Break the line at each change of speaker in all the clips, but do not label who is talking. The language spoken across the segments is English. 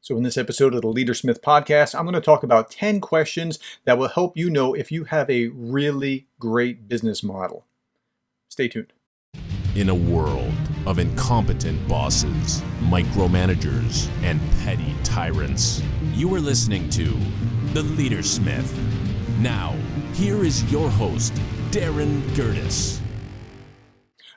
So in this episode of the Leadersmith podcast, I'm going to talk about 10 questions that will help you know if you have a really great business model. Stay tuned.
In a world of incompetent bosses, micromanagers, and petty tyrants, you are listening to The Leadersmith. Now, here is your host, Darren Gertis.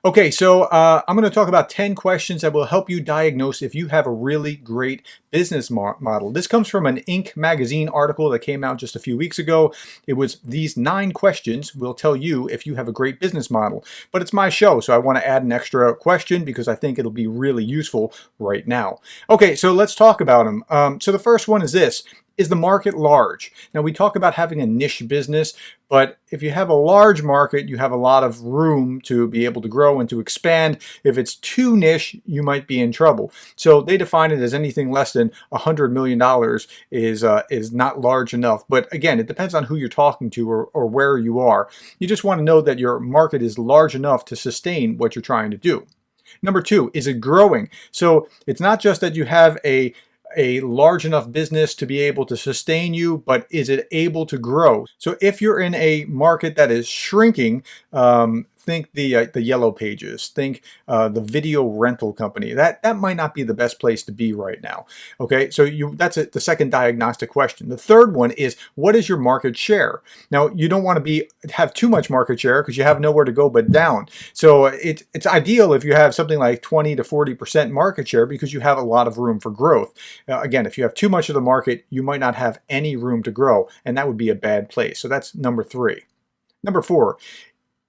Okay, so I'm going to talk about 10 questions that will help you diagnose if you have a really great business model. This comes from an Inc. magazine article that came out just a few weeks ago. It was these 9 questions will tell you if you have a great business model. But it's my show, so I want to add an extra question because I think it'll be really useful right now. Okay, so let's talk about them. So the first one is this. Is the market large? Now we talk about having a niche business, but if you have a large market, you have a lot of room to be able to grow and to expand. If it's too niche, you might be in trouble. So they define it as anything less than $100 million is not large enough. But again, it depends on who you're talking to or where you are. You just want to know that your market is large enough to sustain what you're trying to do. Number 2, is it growing? So it's not just that you have a large enough business to be able to sustain you, but is it able to grow? So if you're in a market that is shrinking, think the Yellow Pages, think the video rental company. That might not be the best place to be right now. Okay, so that's the second diagnostic question. The third one is, what is your market share? Now you don't want to have too much market share because you have nowhere to go but down. So it's ideal if you have something like 20 to 40% market share because you have a lot of room for growth. Again, if you have too much of the market, you might not have any room to grow, and that would be a bad place. So that's number 3. Number 4.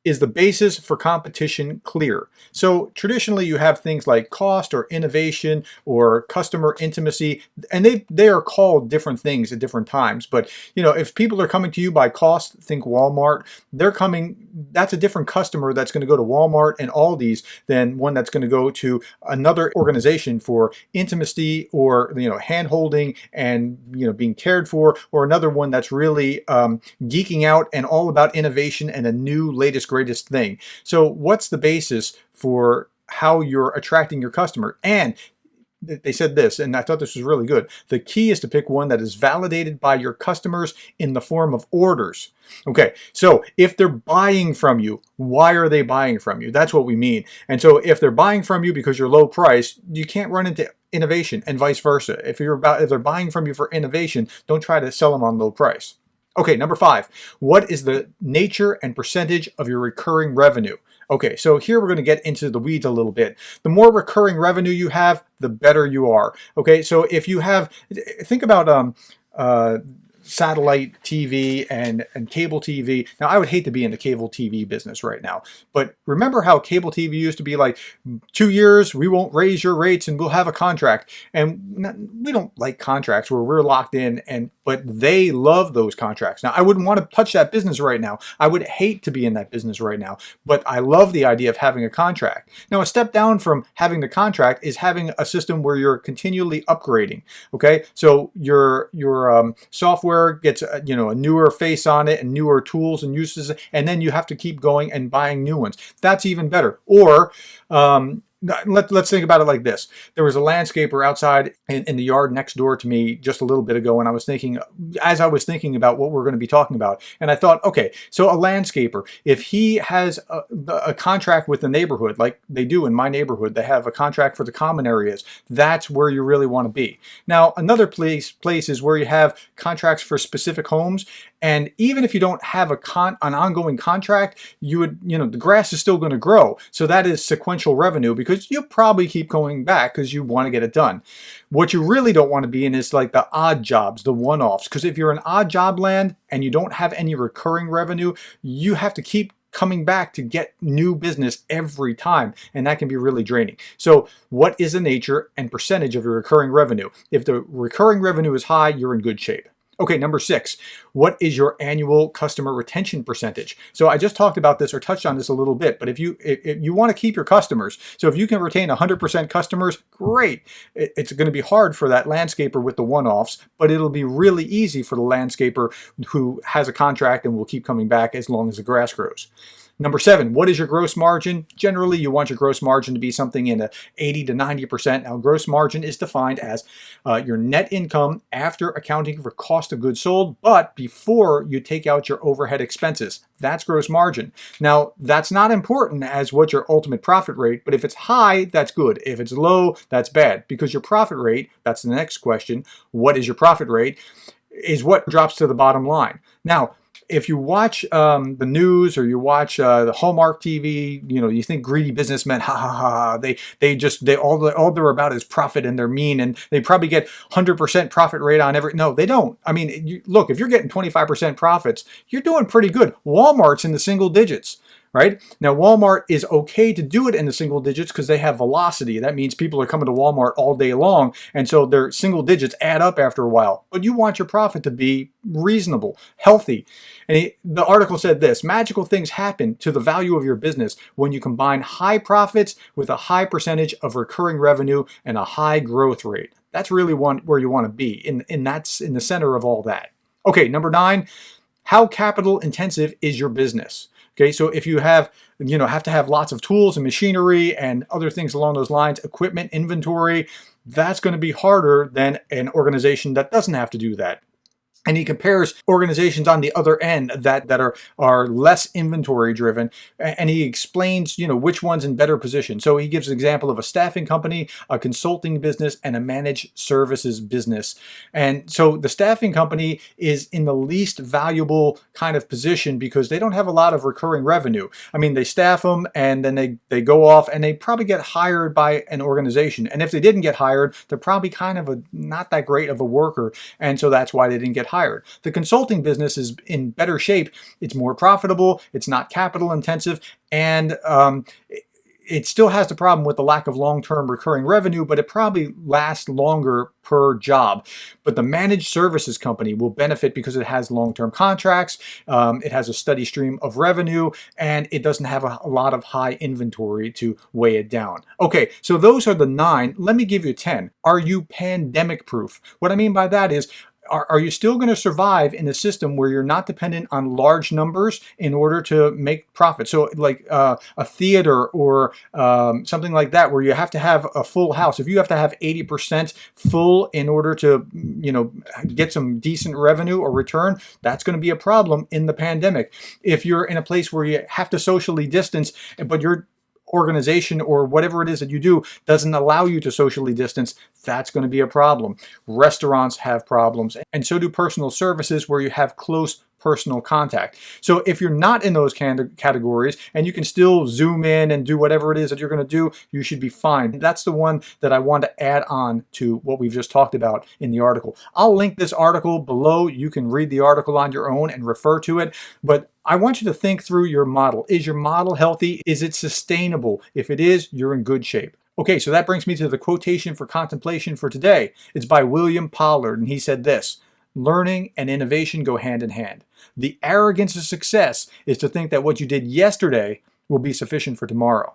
Is the basis for competition clear? So traditionally you have things like cost or innovation or customer intimacy, and they are called different things at different times. But if people are coming to you by cost, think Walmart. That's a different customer that's going to go to Walmart and Aldi's than one that's going to go to another organization for intimacy or hand holding and being cared for, or another one that's really geeking out and all about innovation and a new latest greatest thing. So what's the basis for how you're attracting your customer? And they said this, and I thought this was really good. The key is to pick one that is validated by your customers in the form of orders. Okay, so if they're buying from you, why are they buying from you? That's what we mean. And so if they're buying from you because you're low price, you can't run into innovation, and vice versa. If they're buying from you for innovation, don't try to sell them on low price. Okay, number 5, what is the nature and percentage of your recurring revenue? Okay, so here we're going to get into the weeds a little bit. The more recurring revenue you have, the better you are. Okay, so if you have, think about satellite TV and cable TV. Now, I would hate to be in the cable TV business right now, but remember how cable TV used to be like 2 years, we won't raise your rates and we'll have a contract. And we don't like contracts where we're locked in, but they love those contracts. Now, I wouldn't want to touch that business right now. I would hate to be in that business right now, but I love the idea of having a contract. Now, a step down from having the contract is having a system where you're continually upgrading. Okay, so your software gets a newer face on it and newer tools and uses, and then you have to keep going and buying new ones. That's even better. Or let's think about it like this. There was a landscaper outside in the yard next door to me just a little bit ago, and I was thinking about what we're going to be talking about, and I thought, okay, so a landscaper, if he has a contract with the neighborhood, like they do in my neighborhood, they have a contract for the common areas, that's where you really want to be. Now, another place is where you have contracts for specific homes, and even if you don't have an ongoing contract, the grass is still going to grow. So that is sequential revenue because you'll probably keep going back because you want to get it done. What you really don't want to be in is like the odd jobs, the one-offs. Because if you're an odd job land and you don't have any recurring revenue, you have to keep coming back to get new business every time, and that can be really draining. So what is the nature and percentage of your recurring revenue? If the recurring revenue is high, you're in good shape. Okay, number 6, what is your annual customer retention percentage? So I just talked about this or touched on this a little bit, but if you want to keep your customers, so if you can retain 100% customers, great. It's going to be hard for that landscaper with the one-offs, but it'll be really easy for the landscaper who has a contract and will keep coming back as long as the grass grows. Number 7, what is your gross margin? Generally, you want your gross margin to be something in a 80 to 90%. Now, gross margin is defined as your net income after accounting for cost of goods sold, but before you take out your overhead expenses. That's gross margin. Now, that's not important as what your ultimate profit rate, but if it's high, that's good. If it's low, that's bad, because your profit rate, that's the next question, what is your profit rate, is what drops to the bottom line. Now, if you watch the news or you watch the Hallmark TV, you think greedy businessmen, ha ha ha, all they're about is profit and they're mean and they probably get 100% profit rate on every. No, they don't. I mean, look, if you're getting 25% profits, you're doing pretty good. Walmart's in the single digits. Right? Now, Walmart is okay to do it in the single digits because they have velocity. That means people are coming to Walmart all day long, and so their single digits add up after a while. But you want your profit to be reasonable, healthy. And the article said this: magical things happen to the value of your business when you combine high profits with a high percentage of recurring revenue and a high growth rate. That's really where you want to be, and that's in the center of all that. Okay, number 9, how capital intensive is your business? Okay, so if you have to have lots of tools and machinery and other things along those lines, equipment, inventory, that's going to be harder than an organization that doesn't have to do that. And he compares organizations on the other end that are less inventory driven, and he explains which one's in better position. So he gives an example of a staffing company, a consulting business, and a managed services business. And so the staffing company is in the least valuable kind of position because they don't have a lot of recurring revenue. I mean, they staff them and then they go off and they probably get hired by an organization. And if they didn't get hired, they're probably kind of not that great of a worker, and so that's why they didn't get hired. The consulting business is in better shape. It's more profitable. It's not capital intensive. And it still has the problem with the lack of long-term recurring revenue, but it probably lasts longer per job. But the managed services company will benefit because it has long-term contracts, it has a steady stream of revenue, and it doesn't have a lot of high inventory to weigh it down. Okay, so those are the 9. Let me give you 10. Are you pandemic proof? What I mean by that is, are you still going to survive in a system where you're not dependent on large numbers in order to make profit? So like a theater or something like that, where you have to have a full house. If you have to have 80% full in order to get some decent revenue or return, that's going to be a problem in the pandemic. If you're in a place where you have to socially distance, but you're organization or whatever it is that you do doesn't allow you to socially distance, that's going to be a problem. Restaurants have problems, and so do personal services where you have close personal contact. So if you're not in those categories and you can still zoom in and do whatever it is that you're going to do, you should be fine. That's the one that I want to add on to what we've just talked about in the article. I'll link this article below. You can read the article on your own and refer to it, but I want you to think through your model. Is your model healthy? Is it sustainable? If it is, you're in good shape. Okay, so that brings me to the quotation for contemplation for today. It's by William Pollard, and he said this: learning and innovation go hand in hand. The arrogance of success is to think that what you did yesterday will be sufficient for tomorrow.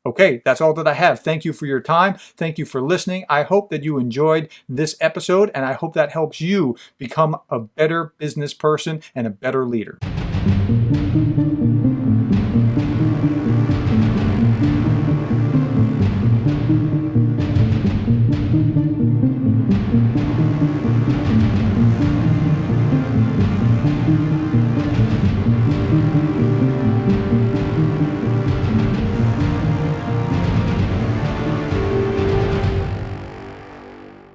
Okay, that's all that I have. Thank you for your time. Thank you for listening. I hope that you enjoyed this episode, and I hope that helps you become a better business person and a better leader.